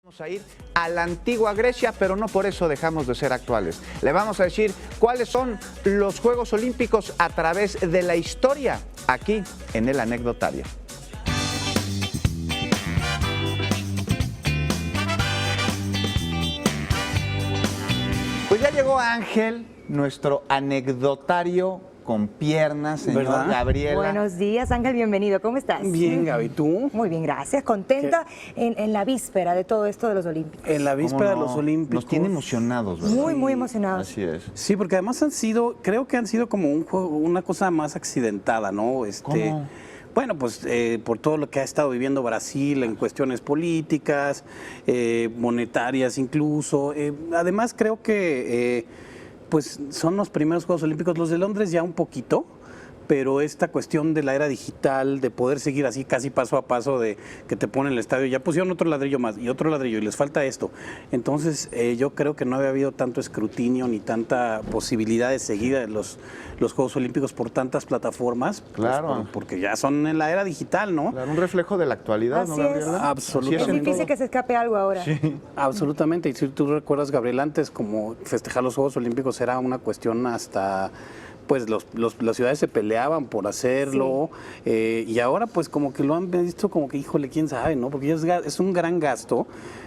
Vamos a ir a la antigua Grecia, pero no por eso dejamos de ser actuales. Le vamos a decir cuáles son los Juegos Olímpicos a través de la historia, aquí en el anecdotario. Pues ya llegó Ángel, nuestro anecdotario con piernas, señor ¿verdad? Gabriela. Buenos días, Ángel, bienvenido. ¿Cómo estás? Bien, Gaby, ¿tú? Muy bien, gracias. Contenta en la víspera de todo esto de los Olímpicos. En la víspera de los Olímpicos. Nos tiene emocionados, ¿verdad? Muy, muy emocionados. Así es. Sí, porque además creo que han sido como un juego, una cosa más accidentada, ¿no? ¿Cómo? Bueno, pues por todo lo que ha estado viviendo Brasil en cuestiones políticas, monetarias incluso. Además creo que pues son los primeros Juegos Olímpicos, los de Londres ya un poquito, pero esta cuestión de la era digital, de poder seguir así casi paso a paso, de que te ponen el estadio, ya pusieron otro ladrillo más y otro ladrillo y les falta esto. Entonces yo creo que no había habido tanto escrutinio ni tanta posibilidad de seguir los Juegos Olímpicos por tantas plataformas. Claro. Pues, porque ya son en la era digital, ¿no? Claro, un reflejo de la actualidad, ¿no, Así es. Gabriela? Absolutamente. Así Es en difícil todo. que se escape algo ahora. Sí. Absolutamente, y si tú recuerdas, Gabriel, antes como festejar los Juegos Olímpicos era una cuestión hasta, pues las ciudades se peleaban por hacerlo, y ahora pues como que lo han visto como que, híjole, quién sabe, ¿no? Porque es un gran gasto.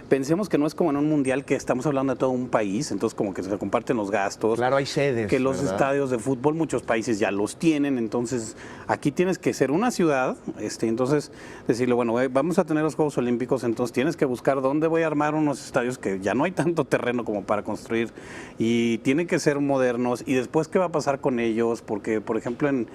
Pensemos que no es como en un mundial que estamos hablando de todo un país, entonces como que se comparten los gastos. Claro, hay sedes, que los ¿verdad? estadios de fútbol muchos países ya los tienen, entonces aquí tienes que ser una ciudad, entonces decirle, bueno, vamos a tener los Juegos Olímpicos, entonces tienes que buscar dónde voy a armar unos estadios que ya no hay tanto terreno como para construir y tienen que ser modernos, y después qué va a pasar con ellos, porque por ejemplo en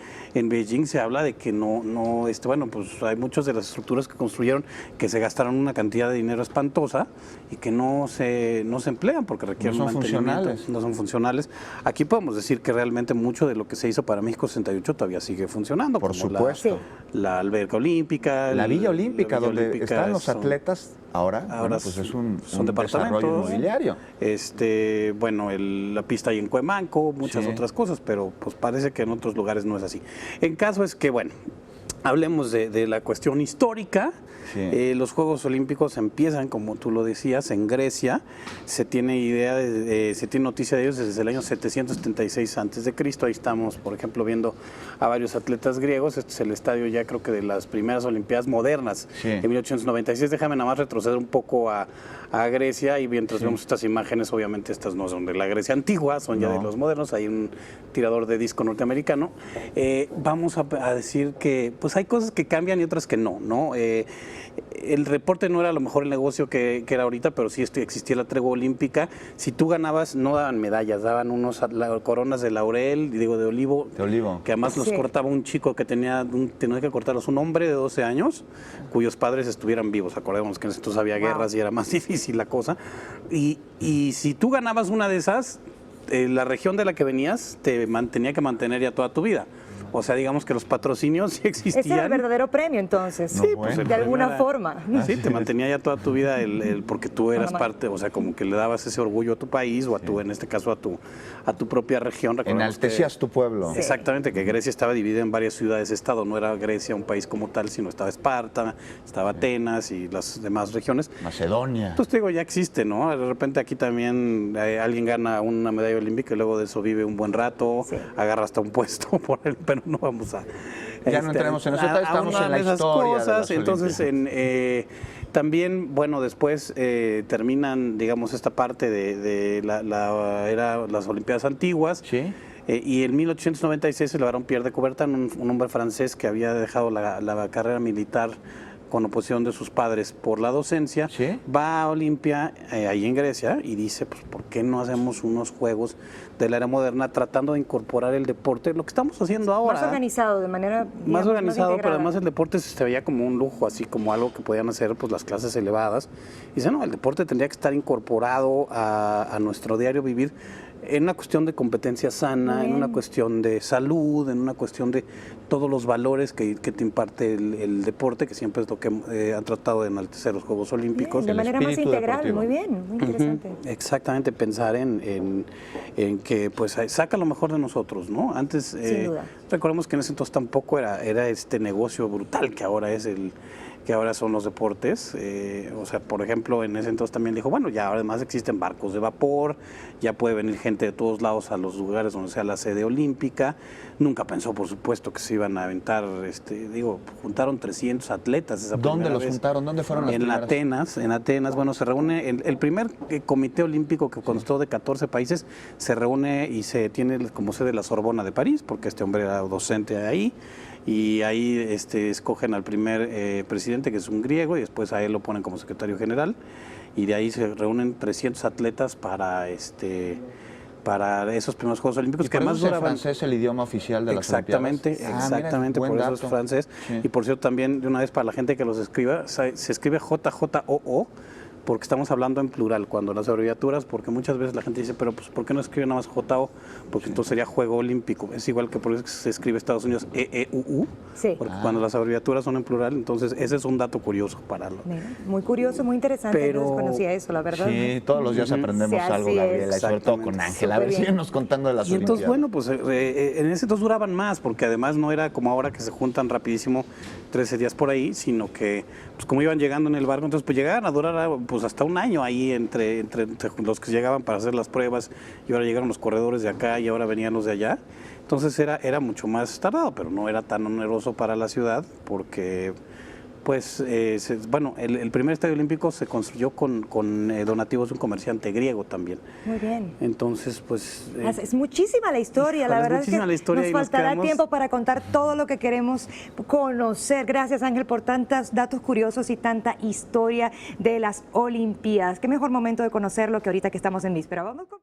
Beijing se habla de que bueno, pues hay muchas de las estructuras que construyeron que se gastaron una cantidad de dinero espantosa y que no se emplean porque requieren No son mantenimiento, funcionales. no son funcionales. Aquí podemos decir que realmente mucho de lo que se hizo para México 68 todavía sigue funcionando. Por como supuesto. La alberca olímpica. La Villa Olímpica, la Villa donde Olímpica están los son- atletas ahora, bueno, pues es un son desarrollo departamentos. inmobiliario. Bueno, la pista ahí en Cuemanco, muchas Sí. otras cosas, pero pues parece que en otros lugares no es así. En caso es que, bueno, hablemos de la cuestión histórica. Sí. Los Juegos Olímpicos empiezan, como tú lo decías, en Grecia. Se tiene se tiene noticia de ellos desde el año 776 a.C. Ahí estamos, por ejemplo, viendo a varios atletas griegos. Este es el estadio ya creo que de las primeras Olimpiadas modernas, Sí. en 1896. Déjame nada más retroceder un poco a Grecia, y mientras vemos estas imágenes, obviamente estas no son de la Grecia antigua, son ya No. de los modernos. Hay un tirador de disco norteamericano. Vamos a decir que pues hay cosas que cambian y otras que no, ¿no? El deporte no era a lo mejor el negocio que era ahorita, pero sí existía la tregua olímpica. Si tú ganabas, no daban medallas, daban coronas de laurel, de olivo. De olivo. Que además los Sí. cortaba un chico que tenía que cortarlos, un hombre de 12 años, cuyos padres estuvieran vivos. Acordémonos que en ese entonces había guerras y era más difícil la cosa. Y si tú ganabas una de esas, la región de la que venías te tenía que mantener ya toda tu vida. O sea, digamos que los patrocinios sí existían. Ese era el verdadero premio, entonces. No, Sí, pues, el de premio alguna era- forma. Sí, te mantenía ya toda tu vida porque tú eras Bueno, parte, o sea, como que le dabas ese orgullo a tu país o en este caso a tu propia región. Recordemos que- Enaltecías tu pueblo. Sí. Exactamente, que Grecia estaba dividida en varias ciudades-estado, no era Grecia un país como tal, sino estaba Esparta, estaba Atenas y las demás regiones. Macedonia. Entonces te digo, ya existe, ¿no? De repente aquí también alguien gana una medalla olímpica y luego de eso vive un buen rato, Sí. agarra hasta un puesto por él, pero no vamos a... Ya no entremos en eso, todavía estamos en la de esas historia de cosas. las Entonces, Olimpiadas. también, bueno, después terminan, digamos, esta parte de las Olimpiadas antiguas. Sí. Y en 1896 se celebraron Pierre de Coubertin, un hombre francés que había dejado la carrera militar con oposición de sus padres por la docencia. ¿Sí? Va a Olimpia, ahí en Grecia, y dice, pues, ¿por qué no hacemos unos juegos de la era moderna tratando de incorporar el deporte? Lo que estamos haciendo ahora. Más organizado, de manera digamos, Más organizado, pero integrada. además el deporte se veía como un lujo, así como algo que podían hacer pues las clases elevadas. Y dice, no, el deporte tendría que estar incorporado a nuestro diario vivir en una cuestión de competencia sana, en una cuestión de salud, en una cuestión de todos los valores que te imparte el deporte, que siempre es lo que han tratado de enaltecer los Juegos Olímpicos. Bien, de manera más espíritu integral, deportivo. muy bien, muy interesante. Exactamente, pensar en que pues saca lo mejor de nosotros, ¿no? Antes, Sin duda. recordemos que en ese entonces tampoco era este negocio brutal que ahora es el que ahora son los deportes. O sea, por ejemplo, en ese entonces también dijo, bueno, ya además existen barcos de vapor, ya puede venir gente de todos lados a los lugares donde sea la sede olímpica. Nunca pensó, por supuesto, que se iban a aventar, juntaron 300 atletas esa ¿Dónde primera los vez. juntaron? ¿Dónde fueron las primeras? En Atenas, bueno, se reúne, el primer comité olímpico que constó de 14 países, se reúne y se tiene como sede la Sorbona de París, porque este hombre era docente ahí, y ahí escogen al primer presidente, que es un griego, y después a él lo ponen como secretario general, y de ahí se reúnen 300 atletas para esos primeros Juegos Olímpicos, ¿Y que por además eso es el duraban... francés el idioma oficial de las Olimpiadas? Exactamente, mira, por buen eso es dato. francés. Sí. Y por cierto, también, de una vez para la gente que los escriba, se escribe JJOO, porque estamos hablando en plural cuando las abreviaturas, porque muchas veces la gente dice, pero pues ¿por qué no escribe nada más JO? Porque entonces sería Juego Olímpico. Es igual que por eso se escribe Estados Unidos EEUU, porque cuando las abreviaturas son en plural, entonces ese es un dato curioso para lo. Mira, muy curioso, muy interesante. Pero- Yo desconocía eso, la verdad. Sí, todos los días aprendemos Sí, algo, así Gabriela, y es. sobre todo con Exactamente. Ángela. A ver, Súper bien. síguenos contando de las Y entonces, Olimpiadas. bueno, pues en ese entonces duraban más, porque además no era como ahora que se juntan rapidísimo 13 días por ahí, sino que, pues como iban llegando en el barco, entonces pues llegaban a durar pues hasta un año ahí entre los que llegaban para hacer las pruebas, y ahora llegaron los corredores de acá y ahora venían los de allá. Entonces era mucho más tardado, pero no era tan oneroso para la ciudad, porque pues, el primer estadio olímpico se construyó con donativos de un comerciante griego también. Muy bien. Entonces, pues... Es muchísima la historia, la híjole, es verdad es que muchísima la historia nos y nos faltará quedamos- tiempo para contar todo lo que queremos conocer. Gracias, Ángel, por tantos datos curiosos y tanta historia de las Olimpiadas. Qué mejor momento de conocerlo que ahorita que estamos en víspera. Vamos con...